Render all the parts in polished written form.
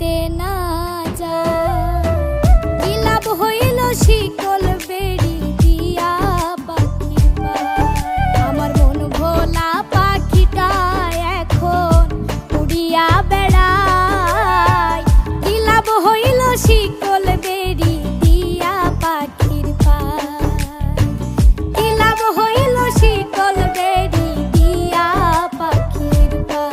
উড়িতে না যায়। কি লাভ হইল শিকল বেড়ি দিয়া পাখির পায়। আমার মন ভোলা পাখিটা এখন উড়িয়া বেড়ায়। কি লাভ হইল শিকল বেড়ি দিয়া পাখির পায়। কি লাভ হইল শিকল বেড়ি দিয়া পাখির পায়।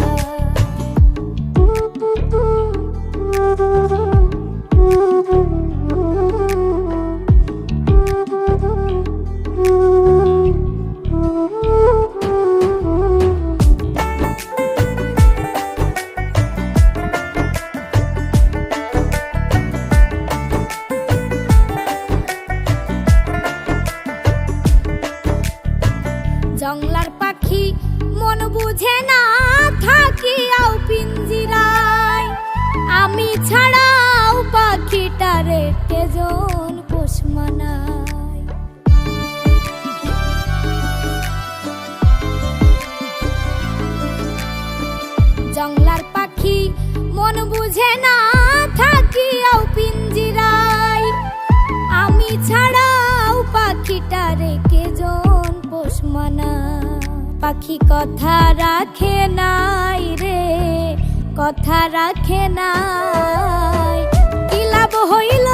জংলার পাখি মন বুঝে না থাকিয়াও পিঞ্জিরায়। আমি ছাড়াও পাখিটারে কেজন পোষ মানায়। জংলার পাখি মন বুঝে না থাকিয়াও পিঞ্জিরায়। আমি ছাড়াও পাখিটারে কেজন পোষ মানায়। পাখি কথা রাখে নাই রে, কথা রাখে নাই। কি লাভ হইল